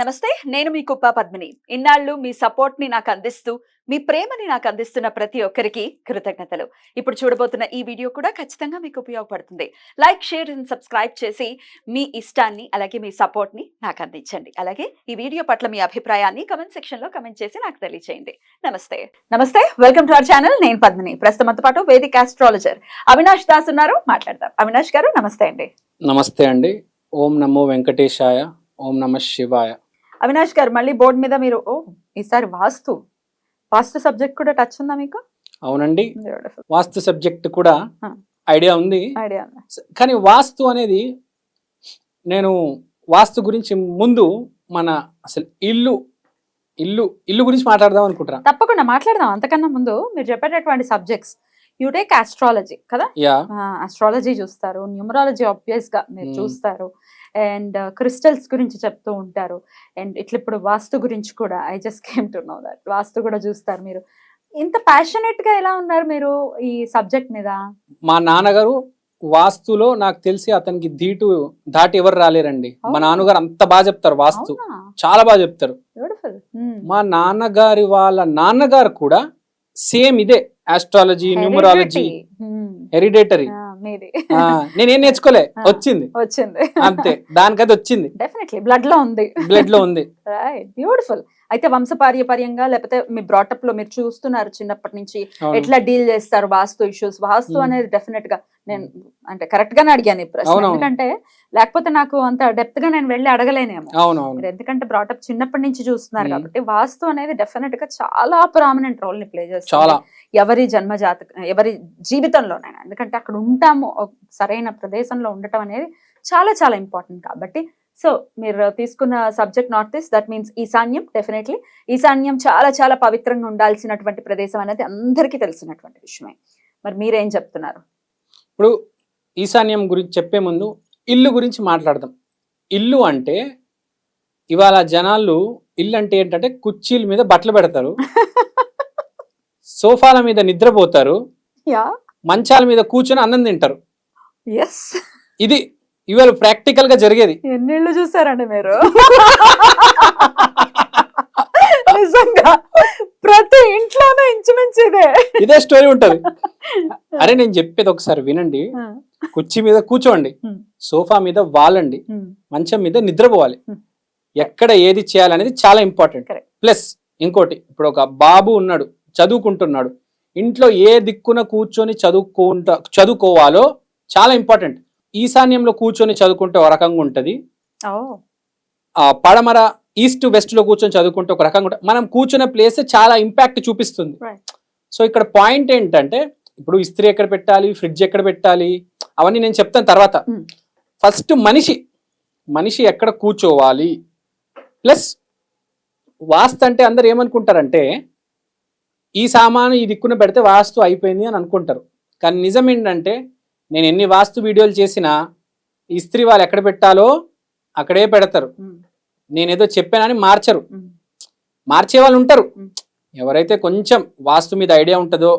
నమస్తే, నేను మీ కుప్ప పద్మిని. ఇన్నాళ్ళు మీ సపోర్ట్‌ని నాకు అందిస్తూ, మీ ప్రేమని నాకు అందిస్తున్న ప్రతి ఒక్కరికి కృతజ్ఞతలు. ఇప్పుడు చూడబోతున్న ఈ వీడియో కూడా ఖచ్చితంగా మీకు ఉపయోగపడుతుంది. లైక్, షేర్ అండ్ సబ్స్క్రైబ్ చేసి మీ ఇష్టాన్ని అలాగే మీ సపోర్ట్‌ని నాకు అందించండి. అలాగే ఈ వీడియో పట్ల మీ అభిప్రాయాన్ని కామెంట్ సెక్షన్‌లో కామెంట్ చేసి నాకు తెలియజేయండి. నమస్తే, వెల్కమ్ టు అవర్ ఛానల్. నేను పద్మిని. ప్రస్తుతం మనతో పాటు వేదిక్ ఆస్ట్రాలజర్ అవినాష్ దాస్ ఉన్నారు. మాట్లాడదాం. అవినాష్ గారు నమస్తే అండి. నమస్తే అండి. ఓం నమో వెంకటేశాయ, ఓం నమ శివాయ. అవినాష్ గారు, మళ్ళీ బోర్డు మీద మీరు ఈసారి వాస్తు సబ్జెక్ట్ కూడా టచ్ ఉందా మీకు? అవునండి, వాస్తు సబ్జెక్ట్ కూడా ఐడియా ఉంది. కానీ వాస్తు అనేది, నేను వాస్తు గురించి ముందు మన అసలు ఇల్లు గురించి మాట్లాడదాం అనుకుంటున్నా. తప్పకుండా మాట్లాడదాం. అంతకన్నా ముందు మీరు చెప్పేటటువంటి సబ్జెక్ట్స్, యూ టేక్ ఆస్ట్రాలజీ కదా? ఆస్ట్రాలజీ చూస్తారు, న్యూమరాలజీ ఆబ్వియస్ గా మీరు చూస్తారు, అండ్ క్రిస్టల్స్ గురించి చెప్తూ ఉంటారు, అండ్ ఇట్లా ఇప్పుడు వాస్తు గురించి కూడా I just came to know that vastu కూడా చూస్తారు. మీరు ఇంత ప్యాషనేట్ గా ఎలా ఉన్నారు మీరు ఈ సబ్జెక్ట్ మీద? మా నాన్నగారు వాస్తులో నాకు తెలిసి అతనికి దాటి ఎవరు రాలేరండి. మా నాన్నగారు అంత బాగా చెప్తారు, వాస్తు చాలా బాగా చెప్తారు. మా నాన్నగారి వాళ్ళ నాన్నగారు కూడా సేమ్ ఇదే ఆస్ట్రాలజీ, న్యూమరాలజీ, హెరిడేటరీ. నేనేం నేర్చుకోలే, వచ్చింది అంతే, దానికది వచ్చింది. డెఫినెట్లీ బ్లడ్ లో ఉంది. Right, beautiful. అయితే వంశపార్యపర్యంగా లేకపోతే మీ బ్రాటప్ లో మీరు చూస్తున్నారు చిన్నప్పటి నుంచి ఎట్లా డీల్ చేస్తారు వాస్తు ఇష్యూస్. వాస్తు అనేది డెఫినెట్ గా నేను అంటే కరెక్ట్ గానే అడిగాను ఈ ప్రశ్న, ఎందుకంటే లేకపోతే నాకు అంత డెప్త్ గా నేను వెళ్ళి అడగలేనేమో. ఎందుకంటే బ్రాటప్ చిన్నప్పటి నుంచి చూస్తున్నారు కాబట్టి వాస్తు అనేది డెఫినెట్ గా చాలా ప్రామినెంట్ రోల్ ని ప్లే చేస్తుంది ఎవరి జన్మ ఎవరి జీవితంలోనైనా. ఎందుకంటే అక్కడ ఉంటాము, సరైన ప్రదేశంలో ఉండటం అనేది చాలా చాలా ఇంపార్టెంట్. కాబట్టి సో మీరు తీసుకున్న subject north east, that means ఈశాన్యం. డెఫినెట్లీ ఈశాన్యం చాలా చాలా పవిత్రంగా ఉండాల్సినటువంటి ప్రదేశం అనేది అందరికీ తెలిసినటువంటి విషయమే. మరి మీరేం చెప్తున్నారు? ఇప్పుడు ఈశాన్యం గురించి చెప్పే ముందు ఇల్లు గురించి మాట్లాడదాం. ఇల్లు అంటే ఇవాళ జనాలు ఇల్లు అంటే ఏంటంటే కుర్చీల మీద బట్టలు పెడతారు, సోఫాల మీద నిద్రపోతారు, మంచాల మీద కూర్చొని అన్నం తింటారు. ఇది ఇవాళ ప్రాక్టికల్ గా జరిగేది. ఎన్నిళ్ళు చూసారండి మీరు? నిజంగా ప్రతి ఇంట్లోనే ఇంచుమించు ఇదే స్టోరీ ఉంటది. అరే నేను చెప్పేది ఒకసారి వినండి. కుర్చీ మీద కూర్చోండి, సోఫా మీద వాలండి, మంచం మీద నిద్రపోవాలి. ఎక్కడ ఏది చేయాలనేది చాలా ఇంపార్టెంట్. ప్లస్ ఇంకోటి, ఇప్పుడు ఒక బాబు ఉన్నాడు, చదువుకుంటున్నాడు, ఇంట్లో ఏ దిక్కున కూర్చొని చదువుకోవాలో చాలా ఇంపార్టెంట్. ఈశాన్యంలో కూర్చొని చదువుకుంటే ఒక రకంగా ఉంటది, పడమర ఈస్ట్ వెస్ట్ లో కూర్చొని చదువుకుంటే ఒక రకంగా ఉంటుంది. మనం కూర్చున్న ప్లేస్ చాలా ఇంపాక్ట్ చూపిస్తుంది. సో ఇక్కడ పాయింట్ ఏంటంటే, ఇప్పుడు ఇస్త్రీ ఎక్కడ పెట్టాలి, ఫ్రిడ్జ్ ఎక్కడ పెట్టాలి, అవన్నీ నేను చెప్తాను తర్వాత. ఫస్ట్ మనిషి ఎక్కడ కూర్చోవాలి. ప్లస్ వాస్తు అంటే అందరు ఏమనుకుంటారంటే, ఈ సామాను ఈ దిక్కున పెడితే వాస్తు అయిపోయింది అని అనుకుంటారు. కానీ నిజం ఏంటంటే, నేను ఎన్ని వాస్తు వీడియోలు చేసినా ఇస్త్రీ వాళ్ళు ఎక్కడ పెట్టాలో అక్కడే పెడతారు. నేనేదో చెప్పానని మార్చే వాళ్ళు ఉంటారు. ఎవరైతే కొంచెం వాస్తు మీద ఐడియా ఉంటుందో,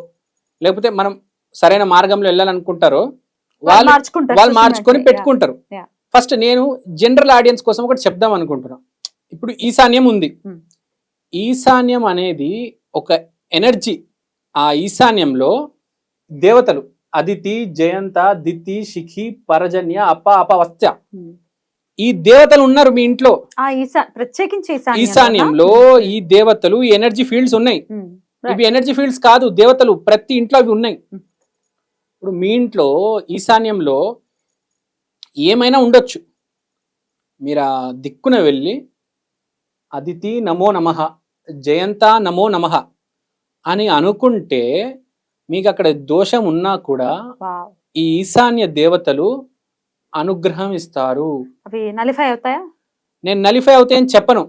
లేకపోతే మనం సరైన మార్గంలో వెళ్ళాలనుకుంటారో వాళ్ళు మార్చుకొని పెట్టుకుంటారు. ఫస్ట్ నేను జనరల్ ఆడియన్స్ కోసం ఒకటి చెప్దాం అనుకుంటున్నాను. ఇప్పుడు ఈశాన్యం ఉంది. ఈశాన్యం అనేది ఒక ఎనర్జీ. ఆ ఈశాన్యంలో దేవతలు అదితి, జయంత, దితి, శిఖి, పరజన్య, అపవస్త్య, ఈ దేవతలు ఉన్నారు మీ ఇంట్లో. ప్రత్యేకించి ఈశాన్యంలో ఈ దేవతలు, ఈ ఎనర్జీ ఫీల్డ్స్ ఉన్నాయి. ఇవి ఎనర్జీ ఫీల్డ్స్ కాదు, దేవతలు ప్రతి ఇంట్లో అవి ఉన్నాయి. ఇప్పుడు మీ ఇంట్లో ఈశాన్యంలో ఏమైనా ఉండొచ్చు. మీరు ఆ దిక్కున వెళ్ళి అదితి నమో నమః, జయంత నమో నమః అని అనుకుంటే మీకు అక్కడ దోషం ఉన్నా కూడా ఈ ఈశాన్య దేవతలు అనుగ్రహం ఇస్తారు. అవి నలిఫై అవుతాయా? నేను నలిఫై అవుతాయని చెప్పను.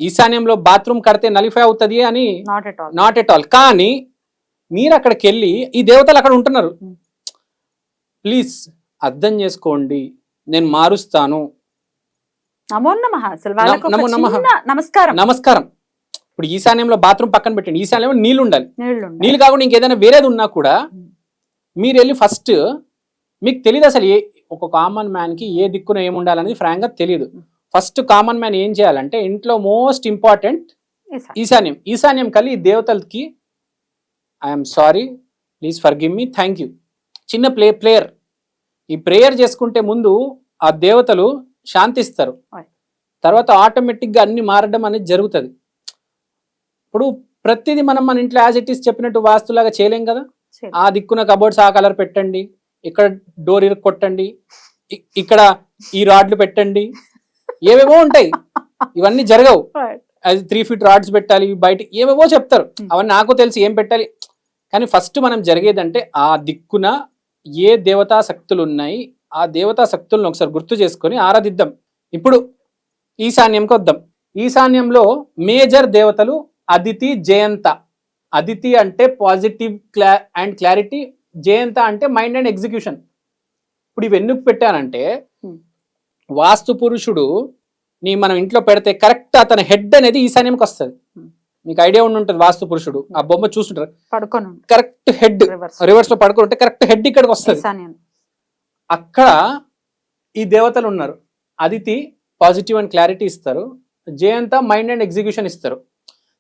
ఈశాన్యంలో బాత్రూమ్ కడితే నలిఫై అవుతుంది అని నాట్ ఎట్ ఆల్. కానీ మీరు అక్కడికి వెళ్ళి ఈ దేవతలు అక్కడ ఉంటున్నారు, ప్లీజ్ అర్థం చేసుకోండి, నేను మారుస్తాను. నమస్కారం. ఇప్పుడు ఈశాన్యంలో బాత్రూమ్ పక్కన పెట్టండి, ఈశాన్యంలో నీళ్ళు ఉండాలి. నీళ్ళు కాకుండా ఇంకేదైనా వేరేది ఉన్నా కూడా మీరు వెళ్ళి ఫస్ట్, మీకు తెలియదు అసలు ఒక కామన్ మ్యాన్ కి ఏ దిక్కున ఏముండాలనేది ఫ్రాంక్ గా తెలియదు. ఫస్ట్ కామన్ మ్యాన్ ఏం చేయాలంటే ఇంట్లో మోస్ట్ ఇంపార్టెంట్ ఈశాన్యం కలిగి ఈ దేవతలకి I'm sorry, please forgive me, thank you, చిన్న ప్రేయర్. ఈ ప్రేయర్ చేసుకుంటే ముందు ఆ దేవతలు శాంతిస్తారు, తర్వాత ఆటోమేటిక్గా అన్ని మారడం అనేది జరుగుతుంది. ఇప్పుడు ప్రతిదీ మనం మన ఇంట్లో యాజ్ ఇట్ ఈస్ చెప్పినట్టు వాస్తులాగా చేయలేం కదా. ఆ దిక్కున కబోర్డ్స్ ఆ కలర్ పెట్టండి, ఇక్కడ డోర్ కొట్టండి, ఇక్కడ ఈ రాడ్లు పెట్టండి, ఏవేవో ఉంటాయి, ఇవన్నీ జరగవు. అది 3 feet రాడ్స్ పెట్టాలి బయట, ఏవేవో చెప్తారు, అవన్నీ నాకు తెలిసి ఏం పెట్టాలి. కానీ ఫస్ట్ మనం జరిగేదంటే ఆ దిక్కున ఏ దేవతా శక్తులు ఉన్నాయి, ఆ దేవతా శక్తులను ఒకసారి గుర్తు చేసుకొని ఆరాధిద్దాం. ఇప్పుడు ఈశాన్యంకి వద్దాం. ఈశాన్యంలో మేజర్ దేవతలు అదితి, జయంత. అదితి అంటే పాజిటివ్ అండ్ క్లారిటీ, జయంత అంటే మైండ్ అండ్ ఎగ్జిక్యూషన్. ఇప్పుడు ఇవి ఎందుకు పెట్టానంటే వాస్తు పురుషుడు నీ మనం ఇంట్లో పెడితే కరెక్ట్ అతని హెడ్ అనేది ఈశాన్యంకి వస్తుంది. మీకు ఐడియా ఉండి ఉంటుంది, వాస్తు పురుషుడు ఆ బొమ్మ చూస్తుంటారు, కరెక్ట్ హెడ్ రివర్స్ లో పడుకొని ఉంటే కరెక్ట్ హెడ్ ఇక్కడికి వస్తుంది. అక్కడ ఈ దేవతలు ఉన్నారు. అదితి పాజిటివ్ అండ్ క్లారిటీ ఇస్తారు, జయంత మైండ్ అండ్ ఎగ్జిక్యూషన్ ఇస్తారు.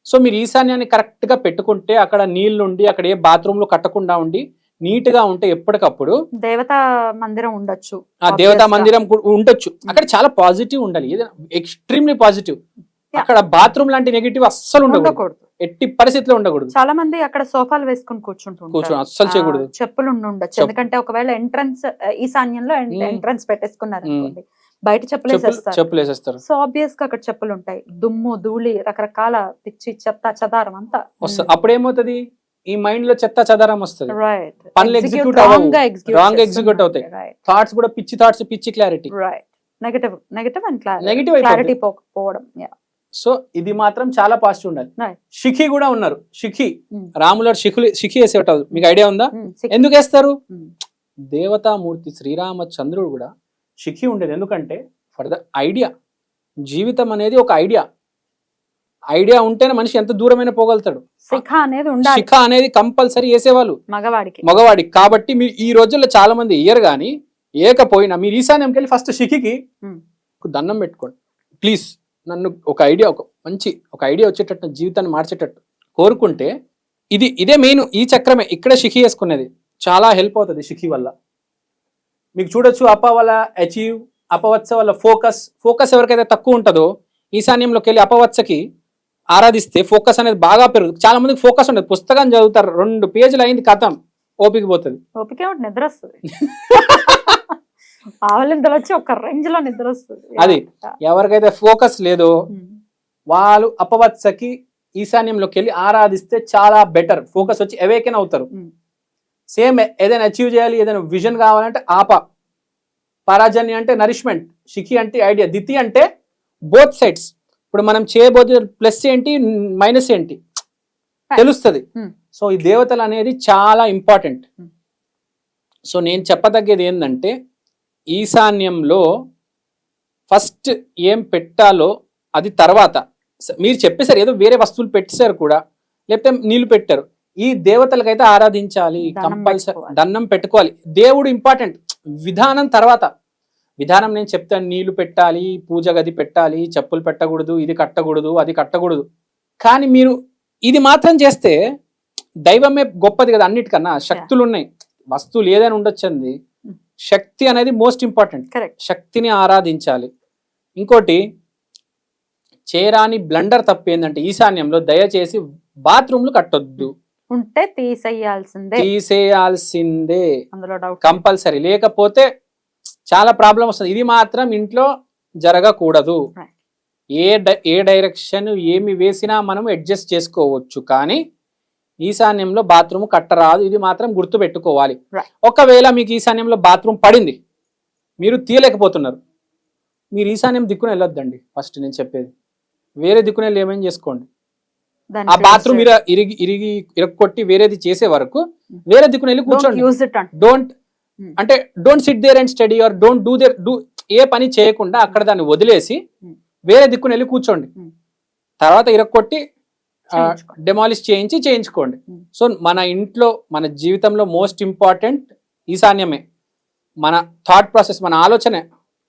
సో మీరు ఈశాన్యాన్ని కరెక్ట్ గా పెట్టుకుంటే అక్కడ నీళ్లు ఉండి అక్కడ ఏ బాత్రూమ్ లో కట్టకుండా ఉండి నీట్ గా ఉంటే ఎప్పటికప్పుడు దేవతా మందిరం ఉండొచ్చు, ఆ దేవతా మందిరం ఉండొచ్చు. అక్కడ చాలా పాజిటివ్ ఉండాలి, ఎక్స్ట్రీమ్లీ పాజిటివ్. అక్కడ బాత్రూమ్ లాంటి నెగిటివ్ అస్సలు ఉండకూడదు, ఎట్టి పరిస్థితిలో ఉండకూడదు. చాలా మంది అక్కడ సోఫాలు వేసుకుని కూర్చుని అస్సలు చేయకూడదు, చెప్పులు ఉండొచ్చు. ఎందుకంటే ఒకవేళ ఎంట్రన్స్ ఈశాన్యంలో ఎంట్రన్స్ పెట్టేసుకున్నారు అనుకోండి, బయట చెప్పులు వేసేస్తారు. సో ఆబ్వియస్ గా అక్కడ చెప్పులు ఉంటాయి, దుమ్ము ధూళి రకరకాల పిచ్చి చెత్త చెదారం అంతా వస్తుంది. అప్పుడు ఏమవుతుంది, ఈ మైండ్ లో చెత్త చెదారం వస్తుంది, పనులు ఎగ్జిక్యూట్ రాంగ్ ఎగ్జిక్యూట్ అవుతాయి, థాట్స్ కూడా పిచ్చి థాట్స్, పిచ్చి క్లారిటీ, నెగటివ్ అండ్ క్లారిటీ పోవడం. సో ఇది మాత్రం చాలా పాజిటివ్ ఉండాలి. శిఖి కూడా ఉన్నారు, శిఖి రాముల శిఖి వేసేటారు, మీకు ఐడియా ఉందా? ఎందుకు వేస్తారు? దేవతామూర్తి శ్రీరామచంద్రుడు కూడా శిఖి ఉండేది. ఎందుకంటే ఫర్ ద ఐడియా, జీవితం అనేది ఒక ఐడియా ఉంటేనే మనిషి ఎంత దూరమైనా పోగలుగుతాడు. శిఖ అనేది కంపల్సరీ వేసేవాళ్ళు మగవాడికి. కాబట్టి మీరు ఈ రోజుల్లో చాలా మంది ఇయ్యరు, కానీ ఏకపోయినా మీరు ఈశాన్యంకి వెళ్ళి ఫస్ట్ శిఖికి దండం పెట్టుకోండి. ప్లీజ్ నన్ను ఒక ఐడియా వచ్చేటట్టు, జీవితాన్ని మార్చేటట్టు కోరుకుంటే ఇదే మెయిన్, ఈ చక్రమే ఇక్కడ శిఖి వేసుకునేది చాలా హెల్ప్ అవుతుంది. శిఖి వల్ల మీకు చూడొచ్చు, అప వల్ల అచీవ్, అపవత్స వల్ల ఫోకస్ ఎవరికైతే తక్కువ ఉంటుందో ఈశాన్యంలోకి వెళ్ళి అపవత్సకి ఆరాధిస్తే ఫోకస్ అనేది బాగా పెరుగుతుంది. చాలా మందికి ఫోకస్ ఉండదు, పుస్తకం చదువుతారు, 2 పేజీలు అయింది కథం, ఓపిక పోతుంది, నిద్ర వస్తుంది, ఆవలింతలు వచ్చి ఒక రేంజ్ లో నిద్ర వస్తుంది. అది ఎవరికైతే ఫోకస్ లేదో వాళ్ళు అపవత్సకి ఈశాన్యంలోకి వెళ్ళి ఆరాధిస్తే చాలా బెటర్, ఫోకస్ వచ్చి అవేకెన్ అవుతారు. సేమ్ ఏదైనా అచీవ్ చేయాలి, ఏదైనా విజన్ కావాలంటే పరాజన్య అంటే నరిష్మెంట్, శిఖి అంటే ఐడియా, దితి అంటే బోత్ సైడ్స్. ఇప్పుడు మనం చేయబోతే ప్లస్ ఏంటి మైనస్ ఏంటి తెలుస్తుంది. సో ఈ దేవతలు అనేది చాలా ఇంపార్టెంట్. సో నేను చెప్పదగ్గేది ఏంటంటే ఈశాన్యంలో ఫస్ట్ ఏం పెట్టాలో అది తర్వాత. మీరు చెప్పేసారు ఏదో వేరే వస్తువులు పెట్టేశారు కూడా, లేకపోతే నీళ్లు పెట్టారు, ఈ దేవతలకైతే ఆరాధించాలి, కంపల్సరీ దండం పెట్టుకోవాలి. దేవుడు ఇంపార్టెంట్, విధానం తర్వాత. విధానం నేను చెప్తాను, నీళ్లు పెట్టాలి, పూజ గది పెట్టాలి, చెప్పులు పెట్టకూడదు, ఇది కట్టకూడదు, అది కట్టకూడదు. కానీ మీరు ఇది మాత్రం చేస్తే దైవమే గొప్పది కదా. అన్నిటికన్నా శక్తులు ఉన్నాయి, వస్తువులు ఏదైనా ఉండొచ్చండి, శక్తి అనేది మోస్ట్ ఇంపార్టెంట్. శక్తిని ఆరాధించాలి. ఇంకోటి చేరాని బ్లండర్ తప్పు ఏంటంటే ఈశాన్యంలో దయచేసి బాత్రూమ్లు కట్టొద్దు, ఉంటే తీసేయాల్సిందే కంపల్సరీ, లేకపోతే చాలా ప్రాబ్లం వస్తుంది. ఇది మాత్రం ఇంట్లో జరగకూడదు. ఏ డైరెక్షన్ ఏమి వేసినా మనం అడ్జస్ట్ చేసుకోవచ్చు, కానీ ఈశాన్యంలో బాత్రూమ్ కట్టరాదు. ఇది మాత్రం గుర్తు పెట్టుకోవాలి. ఒకవేళ మీకు ఈశాన్యంలో బాత్రూమ్ పడింది, మీరు తీయలేకపోతున్నారు, మీరు ఈశాన్యం దిక్కున వెళ్ళొద్దండి. ఫస్ట్ నేను చెప్పేది, వేరే దిక్కున వెళ్ళి ఏమేం చేసుకోండి. ఆ బాత్రూమ్ ఇరగొట్టి వేరేది చేసే వరకు వేరే దిక్కున వెళ్ళి కూర్చోండి. Don't sit there and study or don't do ఏ పని చేయకుండా అక్కడ దాన్ని వదిలేసి వేరే దిక్కున వెళ్ళి కూర్చోండి. తర్వాత ఇరగొట్టి డెమాలిష్ చేయించుకోండి. సో మన ఇంట్లో మన జీవితంలో మోస్ట్ ఇంపార్టెంట్ ఈశాన్యమే. మన థాట్ ప్రాసెస్, మన ఆలోచనే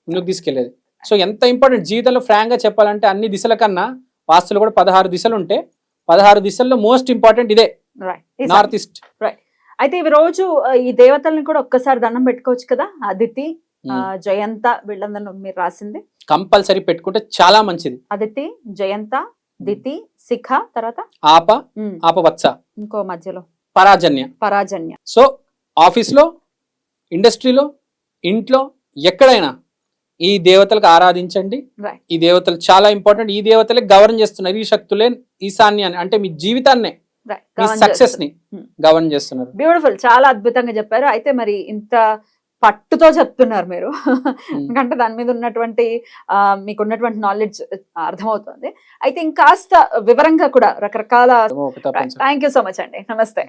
ముందుకు తీసుకెళ్లేది. సో ఎంత ఇంపార్టెంట్ జీవితంలో ఫ్రాంక్ గా చెప్పాలంటే అన్ని దిశల కన్నా వాస్తులు కూడా 16 దిశలు ఉంటే 16 దిశల్లో మోస్ట్ ఇంపార్టెంట్ ఇదే నార్త్ ఈస్ట్. అయితే ఈ రోజు ఈ దేవతల్ని కూడా ఒక్కసారి దండం పెట్టుకోవచ్చు కదా, అదితి, జయంత, వీళ్ళందరూ మీరు రాసింది కంపల్సరీ పెట్టుకుంటే చాలా మంచిది. అదితి, జయంత, దితి, శిఖ, తర్వాత ఆపవత్స, ఇంకో మధ్యలో పరాజన్య. సో ఆఫీస్ లో, ఇండస్ట్రీలో, ఇంట్లో, ఎక్కడైనా ఈ దేవతలకు ఆరాధించండి. ఈ దేవతలు చాలా ఇంపార్టెంట్. ఈ దేవతలే గవర్న్ చేస్తున్నారు. ఈ శక్తులే ఈశాన్యాన్ని అంటే మీ జీవితాన్నే, మీ సక్సెస్ ని గవర్న్ చేస్తున్నారు. బ్యూటిఫుల్, చాలా అద్భుతంగా చెప్పారు. అయితే మరి ఇంత పట్టుతో చెప్తున్నారు మీరు, ఎందుకంటే దాని మీద ఉన్నటువంటి మీకున్నటువంటి నాలెడ్జ్ అర్థమవుతుంది. అయితే ఇంకాస్త వివరంగా కూడా రకరకాల. థ్యాంక్ యూ సో మచ్ అండి. నమస్తే.